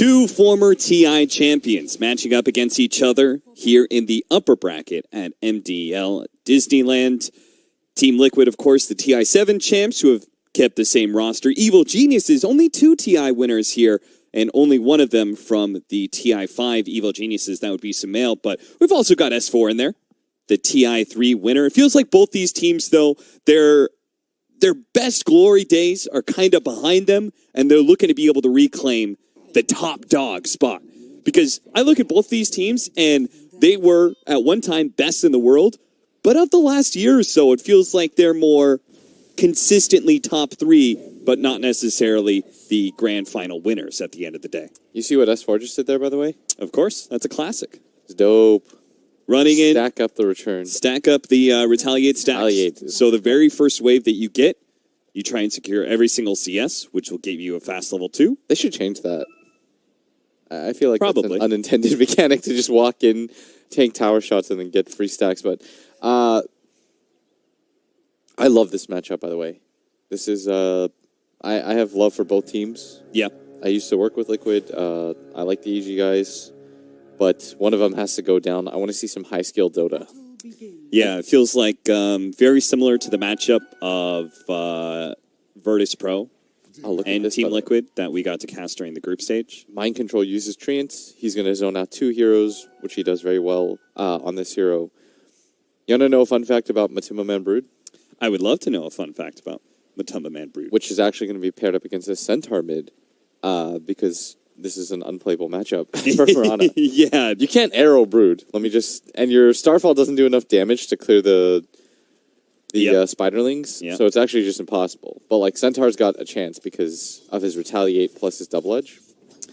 Two former TI champions matching up against each other here in the upper bracket at MDL Disneyland. Team Liquid, of course, the TI7 champs who have kept the same roster. Evil Geniuses, only two TI winners here, and only one of them from the TI5 Evil Geniuses. That would be Sumail, but we've also got S4 in there, the TI3 winner. It feels like both these teams, though, their best glory days are kind of behind them, and they're looking to be able to reclaim the top dog spot. Because I look at both these teams, and they were, at one time, best in the world. But of the last year or so, it feels like they're more consistently top three, but not necessarily the grand final winners at the end of the day. You see what S4 just did there, by the way? Of course, that's a classic. It's dope. Running in. Stack up the return. Stack up the retaliate stacks. Retaliate. So the very first wave that you get, you try and secure every single CS, which will give you a fast level 2. They should change that. I feel like Probably. that's an unintended mechanic to just walk in, tank tower shots, and then get free stacks. But I love this matchup, by the way. This is... I have love for both teams. Yeah. I used to work with Liquid. I like the EG guys. But one of them has to go down. I want to see some high-skill Dota. Yeah, it feels like very similar to the matchup of Virtus Pro and this, Team Liquid that we got to cast during the group stage. Mind Control uses Treants. He's going to zone out 2 heroes, which he does very well on this hero. You want to know a fun fact about Matuma Man Brood? I would love to know a fun fact about Matuma Man Brood. Which is actually going to be paired up against a Centaur mid, because this is an unplayable matchup for Piranha. Yeah. You can't arrow Brood. Let me just... And your Starfall doesn't do enough damage to clear the Spiderlings, so it's actually just impossible. But, like, Centaur's got a chance because of his Retaliate plus his Double Edge.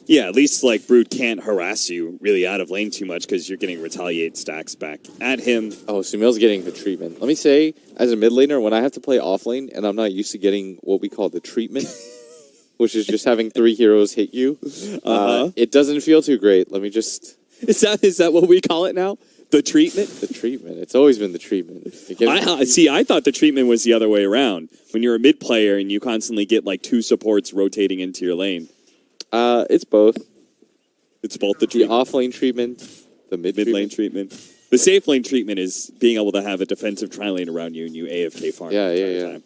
Yeah, at least, like, Brood can't harass you really out of lane too much because you're getting Retaliate stacks back at him. Oh, Sumail's getting the treatment. Let me say, as a mid laner, when I have to play off lane and I'm not used to getting what we call the treatment, which is just having 3 heroes hit you, it doesn't feel too great. Let me just... Is that what we call it now? The treatment? The treatment. It's always been the treatment. I thought the treatment was the other way around. When you're a mid player and you constantly get like 2 supports rotating into your lane. It's both. It's both the treatment. The off lane treatment, the mid lane treatment. The safe lane treatment is being able to have a defensive tri lane around you and you AFK farm. Yeah. Time.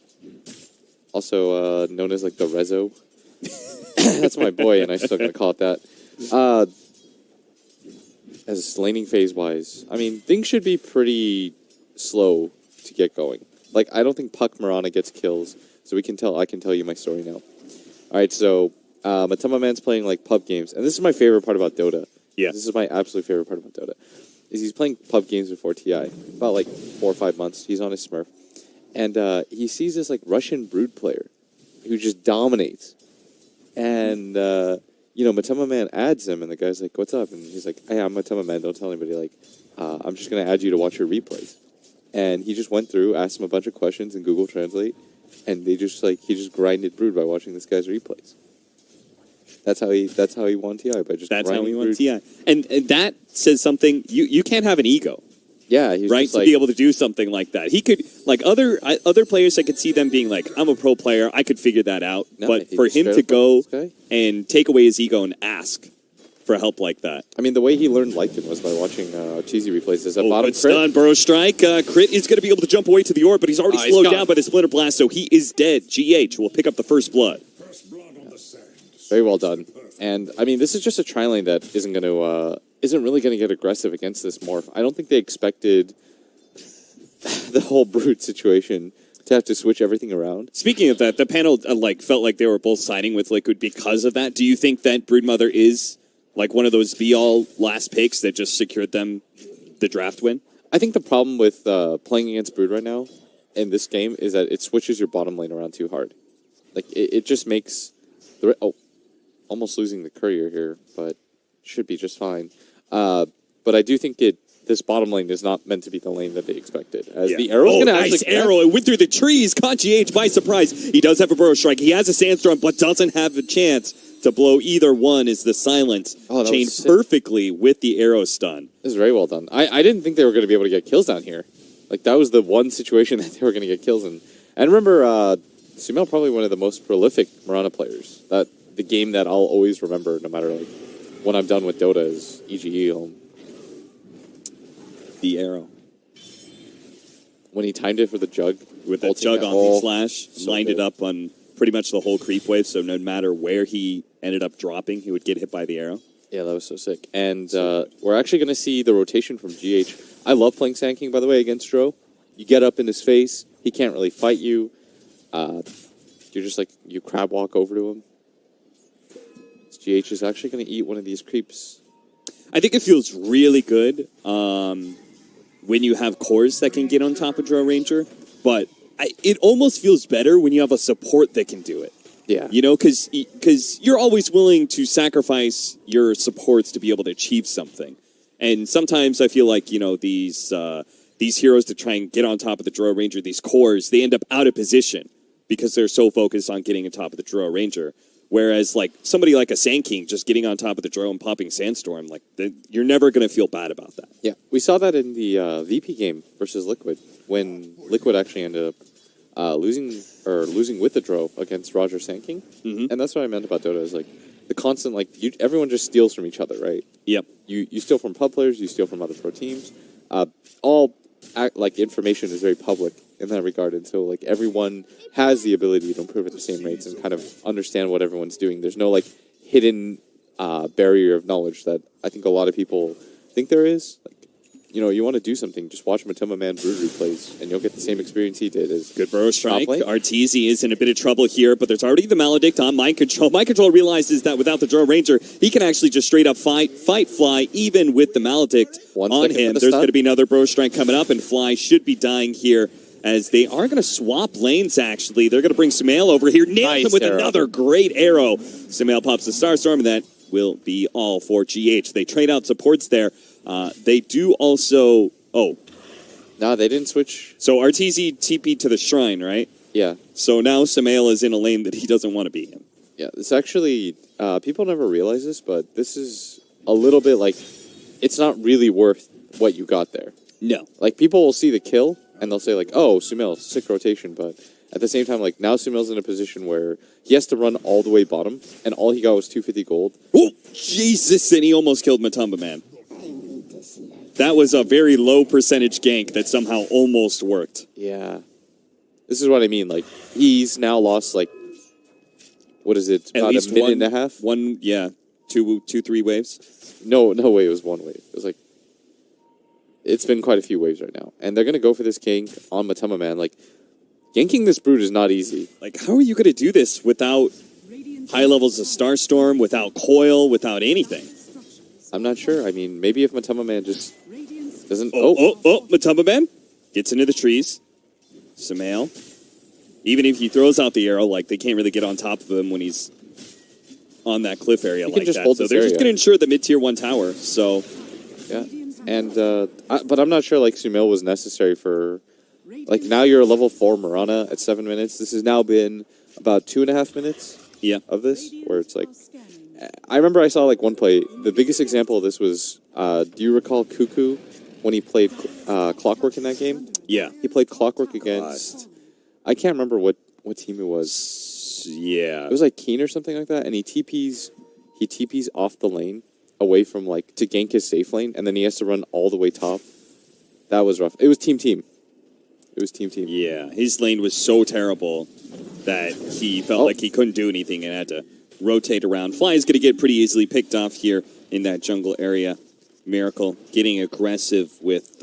Also known as like the Rezo. That's my boy, and I still gotta call it that. As laning phase wise, I mean, things should be pretty slow to get going. Like, I don't think Puck Mirana gets kills, so I can tell you my story now. Alright, so Matuma Man's playing like pub games, and this is my favorite part about Dota. Yeah. This is my absolute favorite part about Dota. Is he's playing pub games before TI. About like 4 or 5 months. He's on his Smurf. And he sees this like Russian Brood player who just dominates. And Matuma Man adds him, and the guy's like, "What's up?" And he's like, "Hey, I'm Matuma Man. Don't tell anybody. Like, I'm just gonna add you to watch your replays." And he just went through, asked him a bunch of questions in Google Translate, and he just grinded Brood by watching this guy's replays. That's how he won TI by just. That's how he won Brood. TI, and that says something. You can't have an ego. Yeah, he's right, to be able to do something like that. He could, like other players, I could see them being like, I'm a pro player, I could figure that out. No, but for him to go and take away his ego and ask for help like that. I mean, the way he learned Lycan was by watching cheesy replays. There's a bottom crit. Stun, Burrow Strike. Crit is going to be able to jump away to the orb, but he's already slowed down by the Splitter Blast, so he is dead. GH will pick up the first blood. Very well done. And, I mean, this is just a tri-lane that isn't really going to get aggressive against this morph. I don't think they expected the whole Brood situation to have to switch everything around. Speaking of that, the panel felt like they were both siding with Liquid because of that. Do you think that Broodmother is like one of those be-all last picks that just secured them the draft win? I think the problem with playing against Brood right now in this game is that it switches your bottom lane around too hard. Like, it just makes... almost losing the courier here, but should be just fine. But I do think this bottom lane is not meant to be the lane that they expected. The arrow's going to nice arrow. It went through the trees. Caught GH by surprise. He does have a Burrow Strike. He has a Sandstorm, but doesn't have a chance to blow either one as the silence chained perfectly with the arrow stun. This is very well done. I didn't think they were going to be able to get kills down here. Like, that was the one situation that they were going to get kills in. And remember, Sumail probably one of the most prolific Mirana players. The game that I'll always remember, no matter like when I'm done with Dota is EGE home. The arrow. When he timed it for the jug. With that jug on the slash, lined it up on pretty much the whole creep wave, so no matter where he ended up dropping, he would get hit by the arrow. Yeah, that was so sick. And we're actually going to see the rotation from GH. I love playing Sand King, by the way, against Dro. You get up in his face. He can't really fight you. You're just like, you crab walk over to him. GH is actually going to eat one of these creeps. I think it feels really good when you have cores that can get on top of Dro Ranger, but it almost feels better when you have a support that can do it. Yeah. You know, because you're always willing to sacrifice your supports to be able to achieve something. And sometimes I feel like, you know, these heroes that try and get on top of the Dro Ranger, these cores, they end up out of position because they're so focused on getting on top of the Dro Ranger. Whereas, like, somebody like a Sand King just getting on top of the Dro and popping Sandstorm, like, you're never going to feel bad about that. Yeah, we saw that in the VP game versus Liquid, when Liquid actually ended up losing with the Dro against Roger Sand King. Mm-hmm. And that's what I meant about Dota, is, like, the constant, like, everyone just steals from each other, right? Yep. You steal from pub players, you steal from other pro teams. Information is very public in that regard, and so like everyone has the ability to improve at the same rates and kind of understand what everyone's doing. There's no like hidden barrier of knowledge that I think a lot of people think there is. Like, you know, you want to do something, just watch Matoma Man Brood replays, and you'll get the same experience he did. As good burrow strike. Arteezy is in a bit of trouble here, but there's already the Maledict on Mind Control. Mind Control realizes that without the Dro Ranger, he can actually just straight up fight Fly, even with the Maledict on him. There's going to be another burrow strike coming up, and Fly should be dying here, as they are going to swap lanes, actually. They're going to bring Sumail over here, nail him with another great arrow. Sumail pops the Starstorm, and that will be all for GH. They trade out supports there. They do also... Oh. No, they didn't switch. So Arteezy TP'd to the Shrine, right? Yeah. So now Sumail is in a lane that he doesn't want to be in. Yeah, this actually... people never realize this, but this is a little bit like... It's not really worth what you got there. No. Like, people will see the kill, and they'll say, like, oh, Sumail, sick rotation, but... At the same time, like, now Sumail's in a position where he has to run all the way bottom, and all he got was 250 gold. Oh, Jesus, and he almost killed Matamba Man. That was a very low percentage gank that somehow almost worked. Yeah. This is what I mean. Like, he's now lost, like, what is it? About a minute and a half? Two, 3 waves. No way, it was 1 wave. It was like, it's been quite a few waves right now. And they're going to go for this gank on Matamba Man. Like, ganking this Brood is not easy. Like, how are you going to do this without high levels of Starstorm, without Coil, without anything? I'm not sure. I mean, maybe if Matamba Man just doesn't... Matamba Man gets into the trees. Sumail. Even if he throws out the arrow, like, they can't really get on top of him when he's on that cliff area like that. So they're just going to ensure the mid-tier 1 tower, so... Yeah. And, but I'm not sure, like, Sumail was necessary for... Like, now you're a level 4 Mirana at 7 minutes. This has now been about 2.5 minutes of this, where it's like... I remember I saw, like, one play. The biggest example of this was, do you recall Cuckoo when he played Clockwork in that game? Yeah. He played Clockwork against... I can't remember what team it was. Yeah. It was, like, Keen or something like that, and he TPs off the lane, away from, like, to gank his safe lane, and then he has to run all the way top. That was rough. It was team. It was team. Yeah, his lane was so terrible that he felt like he couldn't do anything and had to rotate around. Fly is going to get pretty easily picked off here in that jungle area. Miracle getting aggressive with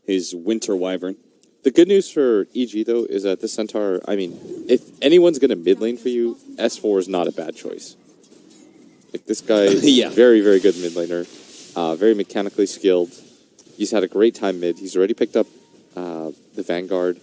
his Winter Wyvern. The good news for EG, though, is that the Centaur, I mean, if anyone's going to mid lane for you, S4 is not a bad choice. Like, this guy is very, very good mid laner. Very mechanically skilled. He's had a great time mid. He's already picked up the Vanguard.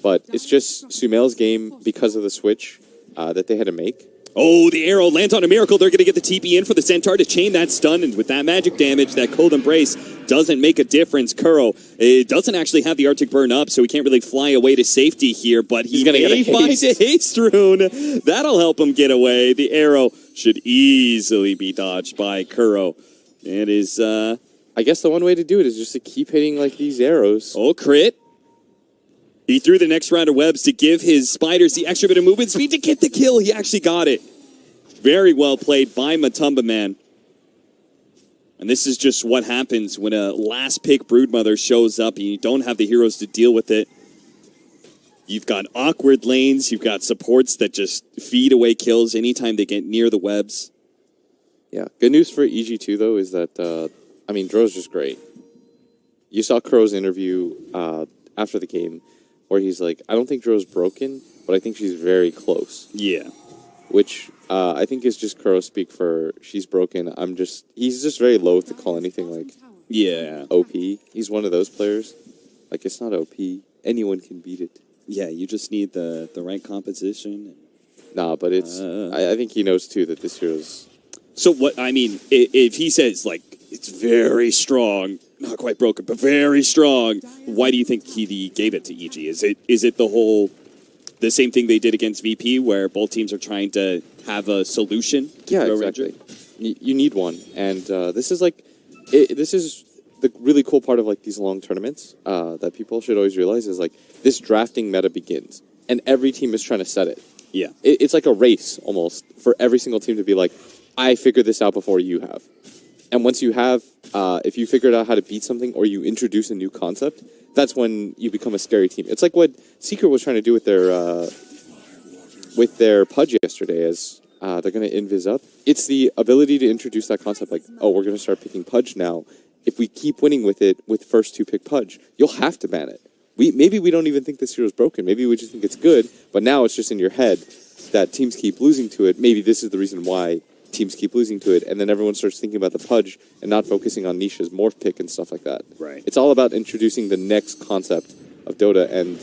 But it's just Sumail's game because of the switch that they had to make. Oh, the arrow lands on a Miracle. They're going to get the TP in for the Centaur to chain that stun. And with that magic damage, that Cold Embrace doesn't make a difference. Kuro doesn't actually have the Arctic Burn up, so he can't really fly away to safety here. But he's going to find a haste rune. That'll help him get away. The arrow should easily be dodged by Kuro. It is... I guess the one way to do it is just to keep hitting, like, these arrows. Oh, crit. He threw the next round of webs to give his spiders the extra bit of movement speed to get the kill. He actually got it. Very well played by Matamba Man. And this is just what happens when a last pick Broodmother shows up and you don't have the heroes to deal with it. You've got awkward lanes. You've got supports that just feed away kills anytime they get near the webs. Yeah. Good news for EG2, though, is that, Dro's just great. You saw Crow's interview after the game where he's like, I don't think Dro's broken, but I think she's very close. Yeah. Which I think is just Crow speak for she's broken. He's just very loath to call anything like OP. He's one of those players. Like, it's not OP. Anyone can beat it. Yeah, you just need the right composition. Nah, but it's... I think he knows, too, that this hero's... So, if he says, like, it's very strong, not quite broken, but very strong, why do you think he gave it to EG? Is it the same thing they did against VP, where both teams are trying to have a solution to Yeah, exactly. You need one. And this is, this is the really cool part of, like, these long tournaments that people should always realize is, like, this drafting meta begins, and every team is trying to set it. Yeah. It's like a race, almost, for every single team to be like, I figured this out before you have. And once you have, if you figured out how to beat something or you introduce a new concept, that's when you become a scary team. It's like what Secret was trying to do with their Pudge yesterday as they're going to invis up. It's the ability to introduce that concept like, oh, we're going to start picking Pudge now. If we keep winning with it with first two pick Pudge, you'll have to ban it. Maybe we don't even think this hero's broken. Maybe we just think it's good, but now it's just in your head that teams keep losing to it. Maybe this is the reason why teams keep losing to it, and then everyone starts thinking about the Pudge and not focusing on Nisha's morph pick and stuff like that. Right. It's all about introducing the next concept of Dota, and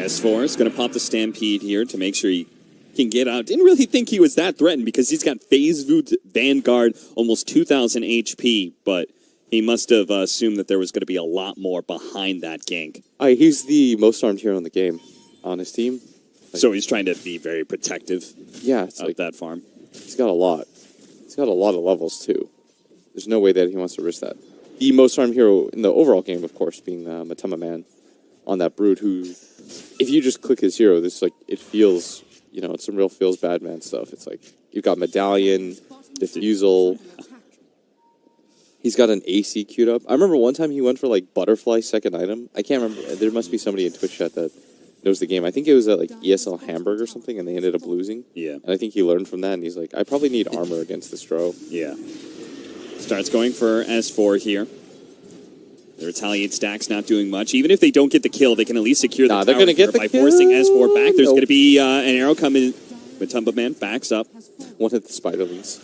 S4 is going to pop the Stampede here to make sure he can get out. Didn't really think he was that threatened because he's got Phase Voot Vanguard, almost 2,000 HP, but he must have assumed that there was going to be a lot more behind that gank. He's the most armed hero in the game on his team. So he's trying to be very protective of that farm. He's got a lot. He's got a lot of levels, too. There's no way that he wants to risk that. The most armed hero in the overall game, of course, being Matama Man on that Brood, who, if you just click his hero, it feels, it's some real feels bad man stuff. It's like, you've got Medallion, Diffusal. He's got an AC queued up. I remember one time he went for, Butterfly second item. I can't remember. There must be somebody in Twitch chat that knows the game. I think it was at, ESL Hamburg or something, and they ended up losing. Yeah. And I think he learned from that, and he's like, I probably need armor against this Dro. Yeah. Starts going for S4 here. The Retaliate stack's not doing much. Even if they don't get the kill, they can at least secure the tower. They're going to get the by kill. forcing S4 back. There's going to be an arrow coming. Matumba Man backs up. One hit the Spiderlings.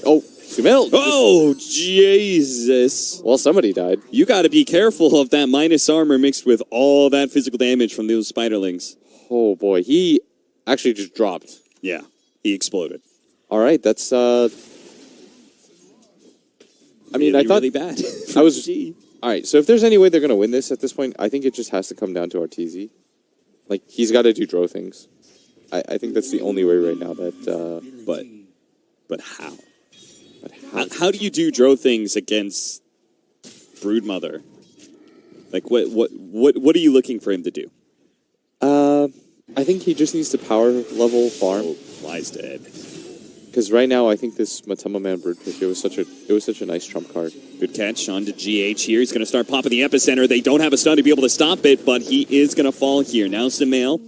Oh, Sumil! Oh, Jesus. Well, somebody died. You got to be careful of that minus armor mixed with all that physical damage from those Spiderlings. Oh, boy. He actually just dropped. Yeah, he exploded. All right, that's... I thought... really bad. I was... All right, so if there's any way they're going to win this at this point, I think it just has to come down to RTZ. He's got to do Dro things. I think that's the only way right now that... But how? How do you do Dro things against Broodmother? What are you looking for him to do? I think he just needs to power level farm. Oh, flies dead. Because right now, I think this Matama Man Brood pick, it was such a nice trump card. Good catch on to GH here. He's going to start popping the epicenter. They don't have a stun to be able to stop it, but he is going to fall here. Now Sumail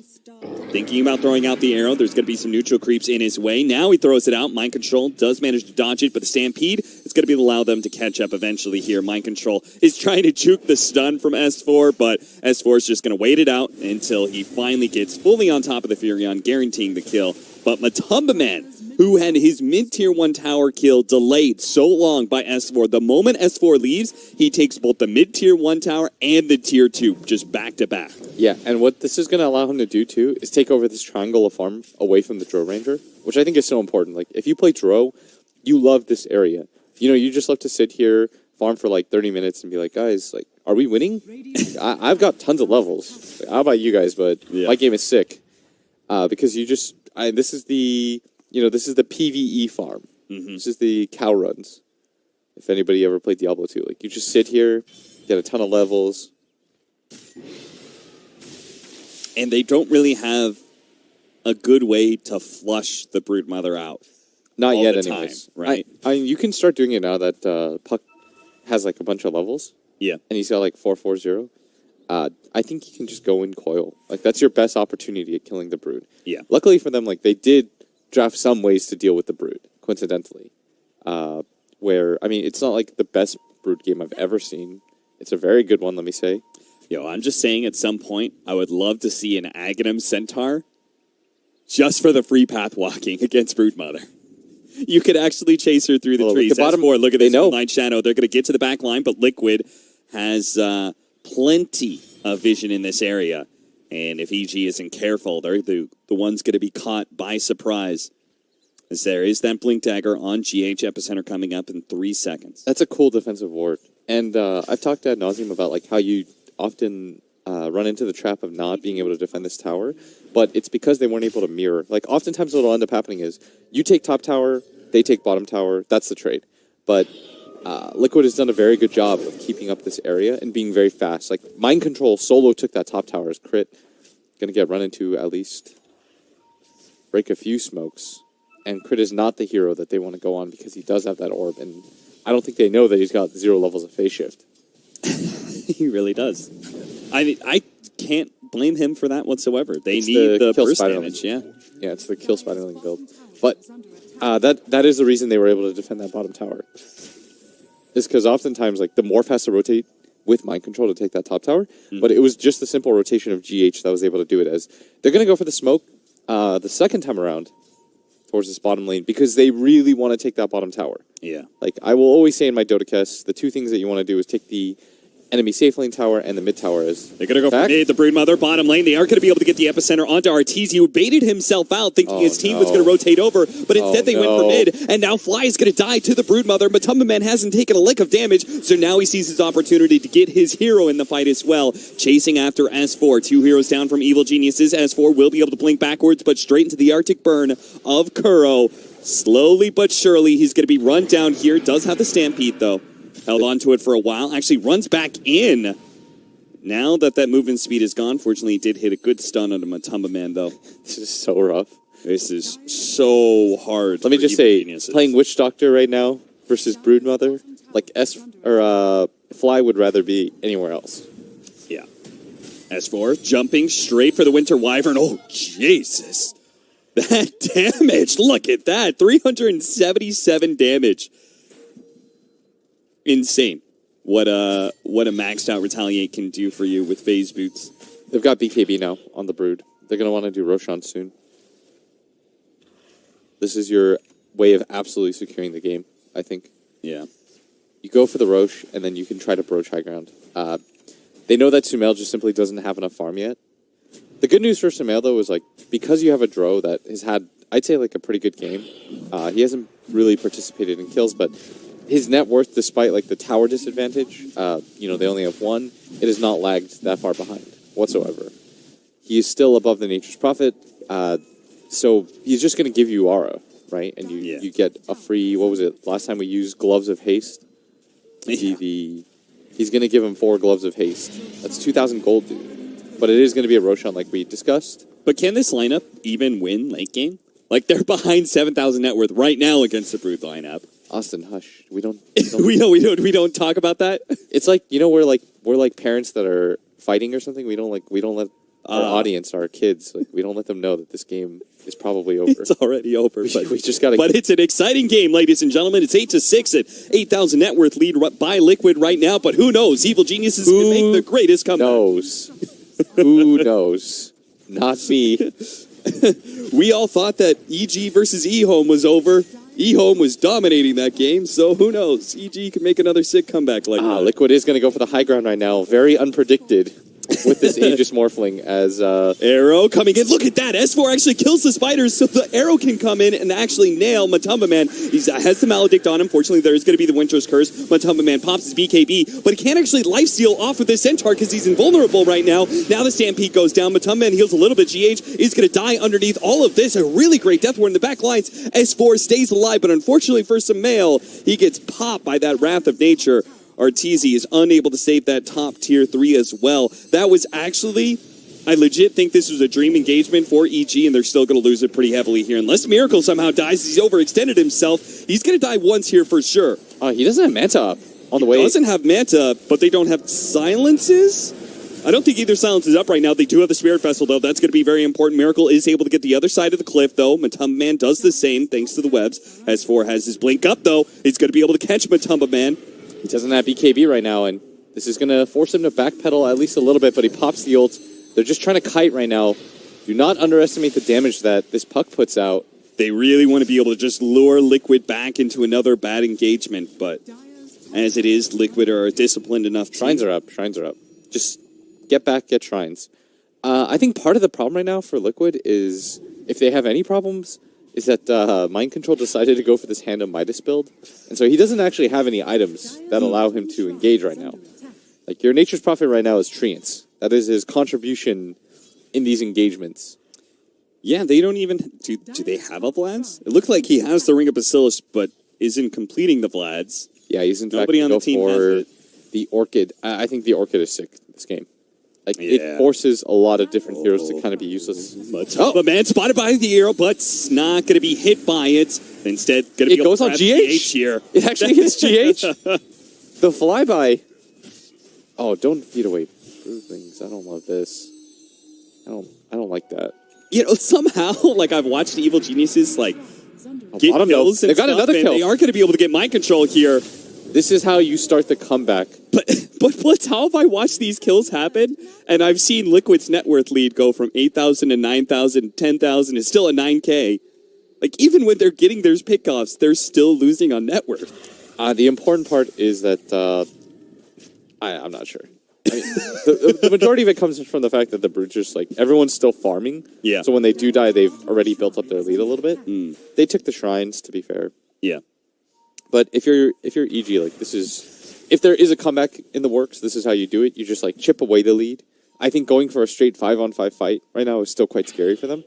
thinking about throwing out the arrow. There's going to be some neutral creeps in his way. Now he throws it out. Mind Control does manage to dodge it, but the Stampede is going to be allow them to catch up eventually here. Mind Control is trying to juke the stun from S4, but S4 is just going to wait it out until he finally gets fully on top of the Furion, guaranteeing the kill. But Matumba Man, who had his mid-tier 1 tower kill delayed so long by S4, the moment S4 leaves, he takes both the mid-tier 1 tower and the tier 2 just back to back. Yeah, and what this is going to allow him to do, too, is take over this triangle of farm away from the Dro Ranger, which I think is so important. If you play Dro, you love this area. You just love to sit here, farm for 30 minutes and be like, guys, are we winning? I've got tons of levels. How about you guys? But my game is sick. Because you just... this is the PvE farm. Mm-hmm. This is the cow runs. If anybody ever played Diablo 2, you just sit here, get a ton of levels. And they don't really have a good way to flush the Broodmother out. Not yet, anyways. anyways. Right? I mean, you can start doing it now that Puck has like a bunch of levels. Yeah. And he's got like 440. I think you can just go in coil. Like that's your best opportunity at killing the brood. Yeah. Luckily for them, like they did draft some ways to deal with the brood, coincidentally. Where I mean, it's not like the best brood game I've ever seen. It's a very good one, let me say. Yo, I'm just saying at some point, I would love to see an Aghanim Centaur just for the free path walking against Broodmother. You could actually chase her through the trees. The bottom, S4, look at this know. line shadow. They're going to get to the back line, but Liquid has plenty of vision in this area. And if EG isn't careful, they're the one's going to be caught by surprise. As there is that Blink Dagger on GH Epicenter coming up in 3 seconds. That's a cool defensive ward. And I've talked ad nauseum about like how you often run into the trap of not being able to defend this tower, but it's because they weren't able to mirror. Like oftentimes what'll end up happening is you take top tower, they take bottom tower. That's the trade. But Liquid has done a very good job of keeping up this area and being very fast. Like Mind Control solo took that top tower as crit. Going to get run into at least, break a few smokes. And Crit is not the hero that they want to go on because he does have that orb. And I don't think they know that he's got 0 levels of phase shift. He really does. I can't blame him for that whatsoever. They need the burst damage, yeah. Yeah, it's the kill Spiderling build. But that is the reason they were able to defend that bottom tower. Is because oftentimes, like, the Morph has to rotate with Mind Control to take that top tower. But it was just the simple rotation of GH that was able to do it. As they're going to go for the smoke the second time around towards this bottom lane because they really want to take that bottom tower. Yeah. Like, I will always say in my Dotacast, the 2 things that you want to do is take the enemy safe lane tower and the mid tower is they're going to go for mid, the Broodmother bottom lane. They aren't going to be able to get the epicenter onto Arteezy, who baited himself out thinking his team was going to rotate over, but instead they went for mid, and now Fly is going to die to the Broodmother. Matumba Man hasn't taken a lick of damage, so now he sees his opportunity to get his hero in the fight as well. Chasing after S4, 2 heroes down from Evil Geniuses. S4 will be able to blink backwards, but straight into the Arctic Burn of Kuro. Slowly but surely, he's going to be run down here. Does have the Stampede, though. Held on to it for a while. Actually runs back in. Now that movement speed is gone, fortunately, he did hit a good stun on the Matumba Man, though. This is so rough. This is so hard. Let me just say, playing Witch Doctor right now versus Broodmother, like Fly would rather be anywhere else. Yeah. S4 jumping straight for the Winter Wyvern. Oh, Jesus. That damage. Look at that. 377 damage. Insane. What a maxed out Retaliate can do for you with phase boots. They've got BKB now on the Brood. They're going to want to do Roshan soon. This is your way of absolutely securing the game, I think. Yeah. You go for the Rosh, and then you can try to broach high ground. They know that Sumail just simply doesn't have enough farm yet. The good news for Sumail, though, is like because you have a Drow that has had, I'd say, like a pretty good game. He hasn't really participated in kills, but his net worth, despite like the tower disadvantage, they only have 1. It has not lagged that far behind whatsoever. He is still above the Nature's Prophet, so he's just going to give you aura, right? And you get a free. What was it? Last time we used Gloves of Haste. He's going to give him 4 Gloves of Haste. That's 2,000 gold, dude. But it is going to be a Roshan, like we discussed. But can this lineup even win late game? Like they're behind 7,000 net worth right now against the Brood lineup. Austin, hush. We don't we don't talk about that. It's like, we're like parents that are fighting or something. We don't let our audience, our kids, like we don't let them know that this game is probably over. It's already over. We just got to. But it's an exciting game, ladies and gentlemen. It's 8-6 at 8,000 net worth lead by Liquid right now. But who knows? Evil Geniuses can make the greatest comeback. Who knows? Not me. We all thought that EG versus eHome was over. eHome was dominating that game, so who knows? EG can make another sick comeback like that. Liquid is going to go for the high ground right now. Very unpredicted with this Aegis Morphling as... Arrow coming in. Look at that. S4 actually kills the spiders, so the arrow can come in and actually nail Matumba Man. He has the Maledict on him. Fortunately, there's going to be the Winter's Curse. Matumba Man pops his BKB, but he can't actually lifesteal off of this Centaur because he's invulnerable right now. Now the Stampede goes down. Matumba Man heals a little bit. GH is going to die underneath all of this. A really great death ward in the back lines. S4 stays alive, but unfortunately for Sumail, he gets popped by that Wrath of Nature. Arteezy is unable to save that top tier 3 as well. That was actually I legit think this was a dream engagement for EG, and they're still going to lose it pretty heavily here. Unless Miracle somehow dies, he's overextended himself. He's going to die once here for sure. He doesn't have Manta up on the way. He doesn't have Manta, but they don't have silences? I don't think either silence is up right now. They do have the Spirit Vessel, though. That's going to be very important. Miracle is able to get the other side of the cliff, though. Matumba Man does the same, thanks to the webs. S4 has his blink up, though. He's going to be able to catch Matumba Man. He doesn't have BKB right now, and this is going to force him to backpedal at least a little bit, but he pops the ult. They're just trying to kite right now. Do not underestimate the damage that this puck puts out. They really want to be able to just lure Liquid back into another bad engagement, but as it is, Liquid are a disciplined enough team. Shrines are up. Shrines are up. Just get back, get Shrines. I think part of the problem right now for Liquid is, if they have any problems, is that Mind Control decided to go for this Hand of Midas build. And so he doesn't actually have any items that allow him to engage right now. Like, your Nature's Prophet right now is Treants. That is his contribution in these engagements. Yeah, they don't even... Do they have a Vlad's? It looked like he has the Ring of Bacillus, but isn't completing the Vlad's. Yeah, he's in fact Nobody on the go team for has it. the Orchid. I think the Orchid is sick in this game. Like, it forces a lot of different heroes to kind of be useless. The man spotted by the arrow, but not going to be hit by it. Instead, going to be it goes on GH here. It actually hits GH. The flyby. Oh, don't feed away things. I don't love this. I don't like that. You know, somehow, like, I've watched Evil Geniuses, like, get kills and they got another kill. They are going to be able to get mind control here. This is how you start the comeback. But how have I watched these kills happen? And I've seen Liquid's net worth lead go from 8,000 to 9,000, 10,000. It's still a 9K. Like, even when they're getting their pickoffs, they're still losing on net worth. The important part is that I'm not sure. I mean, the majority of it comes from the fact that the Brutes just, like, everyone's still farming. Yeah. So when they do die, they've already built up their lead a little bit. They took the Shrines, to be fair. Yeah. But if you're EG, like, this is... If there is a comeback in the works, this is how you do it. You just, like, chip away the lead. I think going for a straight 5-on-5 fight right now is still quite scary for them.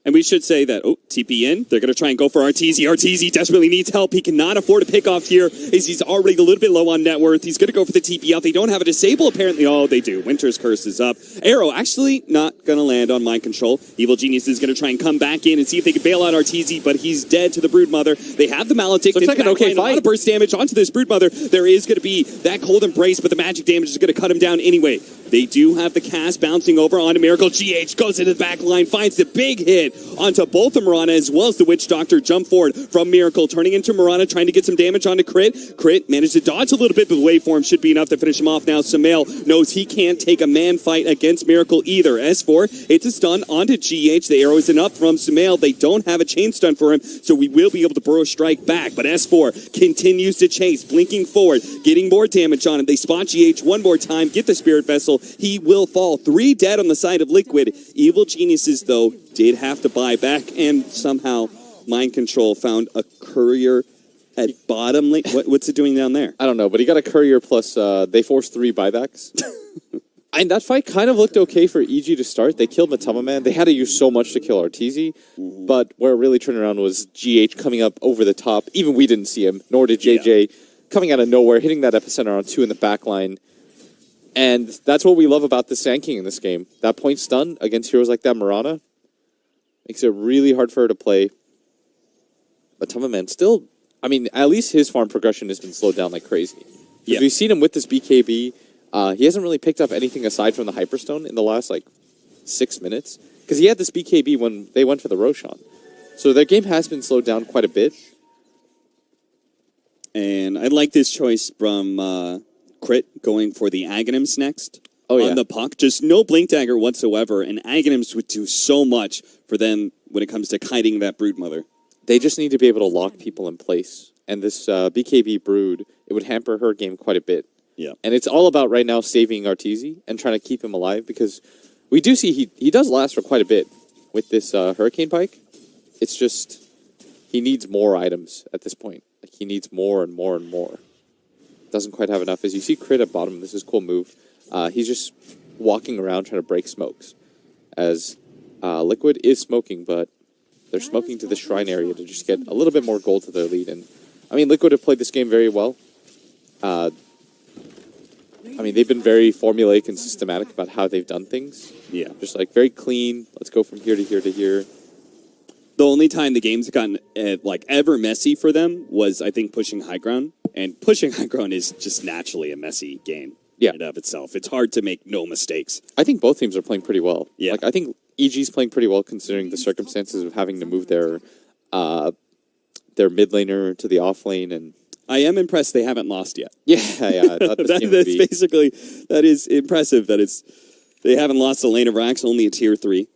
And we should say that, TP in. They're going to try and go for Arteezy. Arteezy desperately needs help. He cannot afford a pick off here as he's already a little bit low on net worth. He's going to go for the TP out. They don't have a disable, apparently. Oh, they do. Winter's Curse is up. Arrow actually not going to land on Mind Control. Evil Genius is going to try and come back in and see if they can bail out Arteezy, but he's dead to the Broodmother. They have the Maledict. So it's like an okay fight. A lot of burst damage onto this Broodmother. There is going to be that cold embrace, but the magic damage is going to cut him down anyway. They do have the cast bouncing over onto Miracle. GH goes into the back line, finds the big hit onto both of Mirana as well as the Witch Doctor. Jump forward from Miracle, turning into Mirana, trying to get some damage onto Crit. Crit managed to dodge a little bit, but the waveform should be enough to finish him off now. Sumail knows he can't take a man fight against Miracle either. S4, it's a stun onto GH. The arrow isn't up from Sumail. They don't have a chain stun for him, so we will be able to burrow strike back. But S4 continues to chase, blinking forward, getting more damage on him. They spot GH one more time, get the Spirit Vessel. He will fall. 3 dead on the side of Liquid. Evil Geniuses, though, did have to buy back, and somehow Mind Control found a courier at bottom lane. What's it doing down there? I don't know, but he got a courier plus they forced 3 buybacks. And that fight kind of looked okay for EG to start. They killed Matumba Man. They had to use so much to kill Arteezy. But where it really turned around was GH coming up over the top. Even we didn't see him, nor did JJ. Coming out of nowhere, hitting that epicenter on 2 in the back line. And that's what we love about the Sand King in this game. That point stun against heroes like that Mirana makes it really hard for her to play. But Matumba Man still, I mean, at least his farm progression has been slowed down like crazy. Yeah. We've seen him with this BKB. He hasn't really picked up anything aside from the Hyperstone in the last, 6 minutes. Because he had this BKB when they went for the Roshan. So their game has been slowed down quite a bit. And I like this choice from Crit going for the Aghanims next. On the puck. Just no Blink Dagger whatsoever. And Aghanims would do so much for them when it comes to kiting that Broodmother. They just need to be able to lock people in place. And this BKB Brood, it would hamper her game quite a bit. Yeah. And it's all about right now saving Arteezy and trying to keep him alive, because we do see he does last for quite a bit with this Hurricane Pike. It's just he needs more items at this point. Like, he needs more and more and more. Doesn't quite have enough. As you see Crit at bottom, this is a cool move. He's just walking around trying to break smokes. As Liquid is smoking, but they're smoking to the shrine area to just get a little bit more gold to their lead. And I mean, Liquid have played this game very well. I mean, they've been very formulaic and systematic about how they've done things. Yeah. Just like very clean. Let's go from here to here to here. The only time the game's gotten like ever messy for them was, I think, pushing high ground. And pushing high ground is just naturally a messy game in and of itself. It's hard to make no mistakes. I think both teams are playing pretty well. Yeah. Like, I think EG's playing pretty well considering the circumstances of having to move their mid laner to the off lane. And I am impressed they haven't lost yet. yeah. I thought this game would That's be... basically, that is impressive that they haven't lost the lane of Rax, only a tier 3.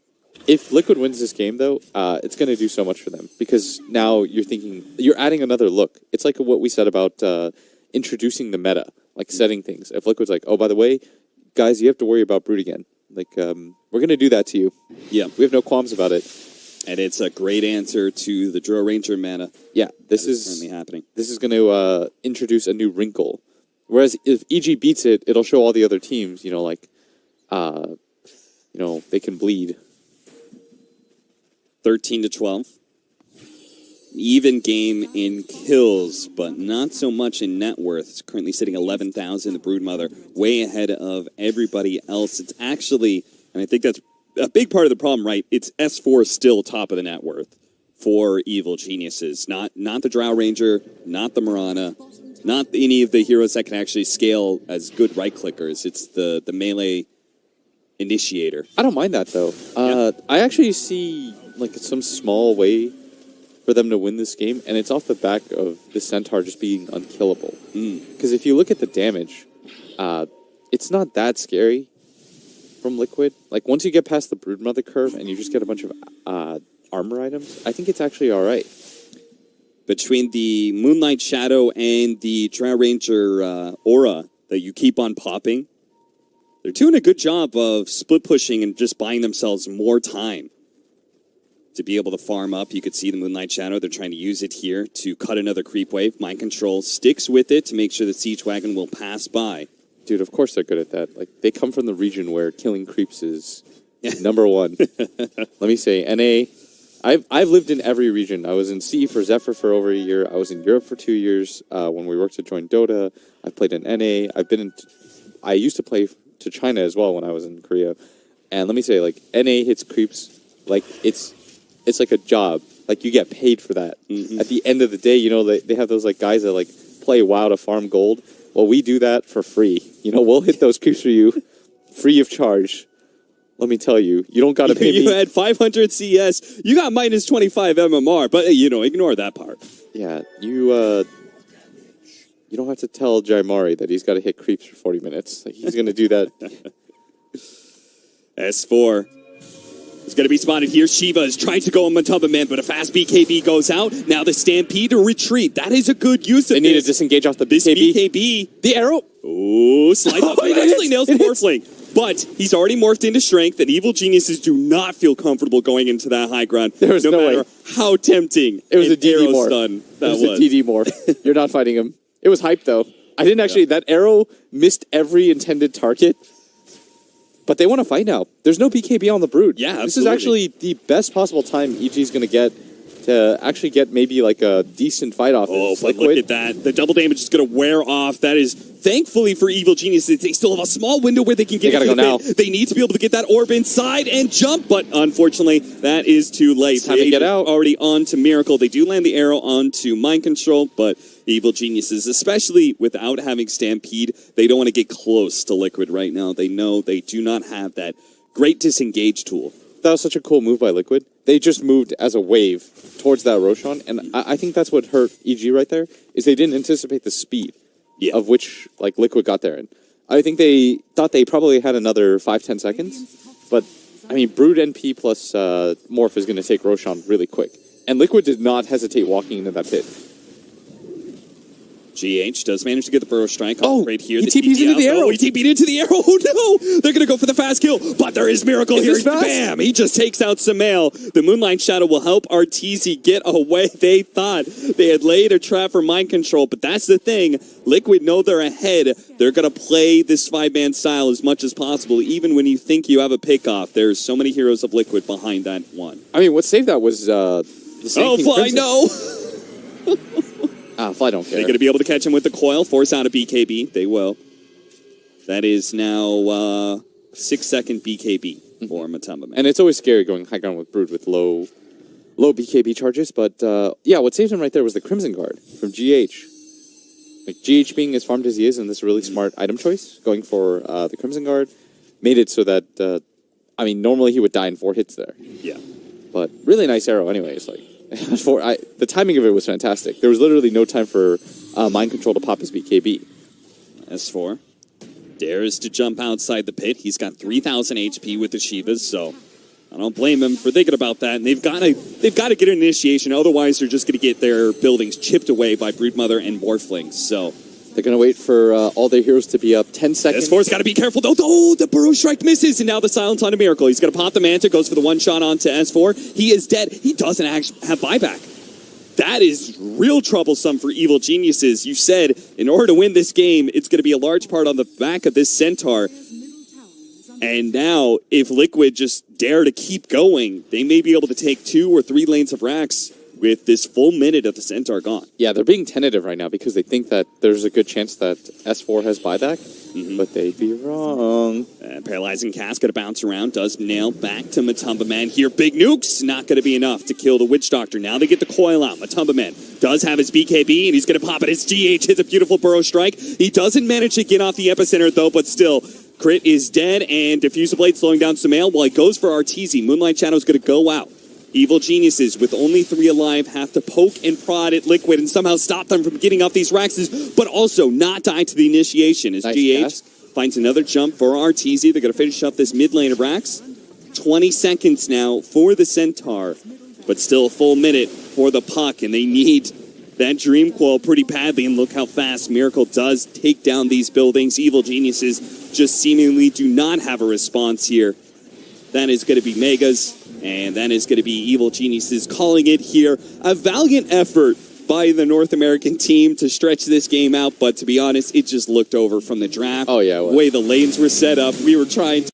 If Liquid wins this game, though, it's going to do so much for them because now you're adding another look. It's like what we said about introducing the meta, like setting things. If Liquid's like, oh, by the way, guys, you have to worry about Brood again. Like, we're going to do that to you. Yeah. We have no qualms about it. And it's a great answer to the Drow Ranger meta. Yeah, this is currently happening. This is going to introduce a new wrinkle. Whereas if EG beats it, it'll show all the other teams, they can bleed. 13-12. Even game in kills, but not so much in net worth. It's currently sitting 11,000. The Broodmother way ahead of everybody else. It's actually, and I think that's a big part of the problem, right? It's S4 still top of the net worth for Evil Geniuses. Not the Drow Ranger, not the Mirana, not any of the heroes that can actually scale as good right clickers. It's the melee initiator. I don't mind that though. I actually see like some small way for them to win this game, and it's off the back of the Centaur just being unkillable. Because if you look at the damage, it's not that scary from Liquid. Like once you get past the Broodmother curve and you just get a bunch of armor items, I think it's actually all right. Between the Moonlight Shadow and the Drow Ranger aura that you keep on popping, they're doing a good job of split pushing and just buying themselves more time to be able to farm up. You could see the Moonlight Shadow. They're trying to use it here to cut another creep wave. Mind Control sticks with it to make sure the Siege Wagon will pass by. Dude, of course they're good at that. Like they come from the region where killing creeps is number one. Let me say, NA. I've lived in every region. I was in CE for Zephyr for over a year. I was in Europe for 2 years when we worked to join Dota. I've played in NA. I used to play to China as well when I was in Korea. And let me say, like, NA hits creeps like it's like a job. Like, you get paid for that. Mm-hmm. At the end of the day, they have those, like, guys that, like, play WoW to farm gold. Well, we do that for free. We'll hit those creeps for you free of charge. Let me tell you, you don't got to pay me. You had 500 CS. You got minus 25 MMR, but, ignore that part. Yeah, you don't have to tell Jaimari that he's got to hit creeps for 40 minutes. Like, he's going to do that. S4 is going to be spotted here. Shiva is trying to go on top of man, but a fast BKB goes out. Now the Stampede to retreat. That is a good use of They need to disengage off the BKB. This BKB. The arrow. Oh, slide up. He actually nails the Morphling. But he's already morphed into strength, and Evil Geniuses do not feel comfortable going into that high ground. There was no matter way. How tempting it was a DD morph. Stun that was a DD morph. You're not fighting him. It was hype, though. I didn't actually... Yeah. That arrow missed every intended target. But they want to fight now. There's no BKB on the Brood. Yeah, absolutely. This is actually the best possible time EG is going to get to actually get maybe like a decent fight off. Oh, but look at that. The double damage is going to wear off. That is, thankfully for Evil Geniuses, they still have a small window where they can get it. They gotta go now. They need to be able to get that orb inside and jump, but unfortunately, that is too late. It's time to get out. Already on to Miracle. They do land the arrow onto Mind Control, but Evil Geniuses, especially without having Stampede, they don't want to get close to Liquid right now. They know they do not have that great disengage tool. That was such a cool move by Liquid. They just moved as a wave towards that Roshan, and I think that's what hurt EG right there, is they didn't anticipate the speed of which like Liquid got there. And I think they thought they probably had another 5-10 seconds, but I mean, Brood NP plus Morph is going to take Roshan really quick. And Liquid did not hesitate walking into that pit. GH does manage to get the Burrow Strike right here. He TP'd into the arrow. He TP'd into the arrow. Oh, no. They're going to go for the fast kill, but there is Miracle here. Bam! He just takes out Samael. The Moonlight Shadow will help Arteezy get away. They thought they had laid a trap for Mind Control, but that's the thing. Liquid know they're ahead. They're going to play this 5-man style as much as possible, even when you think you have a pick-off. There's so many heroes of Liquid behind that one. I mean, what saved that was the same Fly, no! Fly don't care. They're going to be able to catch him with the coil, force out a BKB. They will. That is now 6-second BKB for Matumba Man. And it's always scary going high ground with Brood with low BKB charges. But what saved him right there was the Crimson Guard from GH. Like GH being as farmed as he is, and this really smart item choice, going for the Crimson Guard, made it so that normally he would die in 4 hits there. Yeah. But really nice arrow, anyways. Like the timing of it was fantastic. There was literally no time for Mind Control to pop his BKB. S4 dares to jump outside the pit. He's got 3,000 HP with the Shivas, so I don't blame him for thinking about that. And they've got to get an initiation, otherwise they're just going to get their buildings chipped away by Broodmother and Morphlings. So they're going to wait for all their heroes to be up 10 seconds. S4's got to be careful, though. Oh, the Burrow Strike misses, and now the Silence on a Miracle. He's going to pop the Manta, goes for the one shot onto S4. He is dead. He doesn't actually have buyback. That is real troublesome for Evil Geniuses. You said in order to win this game, it's going to be a large part on the back of this Centaur. And now, if Liquid just dare to keep going, they may be able to take 2 or 3 lanes of racks with this full minute of the Centaur gone. Yeah, they're being tentative right now because they think that there's a good chance that S4 has buyback, but they'd be wrong. Paralyzing Cast, going to bounce around, does nail back to Matumba Man here. Big nukes, not going to be enough to kill the Witch Doctor. Now they get the coil out. Matumba Man does have his BKB, and he's going to pop it. His GH hits a beautiful Burrow Strike. He doesn't manage to get off the epicenter, though, but still, Crit is dead, and Diffuser Blade slowing down Sumail while he goes for Arteezy. Moonlight Shadow's going to go out. Evil Geniuses, with only 3 alive, have to poke and prod at Liquid and somehow stop them from getting off these Raxes, but also not die to the initiation as GH finds another jump for Arteezy. They're going to finish up this mid lane of Rax. 20 seconds now for the Centaur, but still a full minute for the Puck, and they need that Dream Coil pretty badly, and look how fast Miracle does take down these buildings. Evil Geniuses just seemingly do not have a response here. That is going to be Megas, and that is going to be Evil Geniuses calling it here. A valiant effort by the North American team to stretch this game out, but to be honest, it just looked over from the draft. Oh, yeah, it was. The way the lanes were set up, we were trying to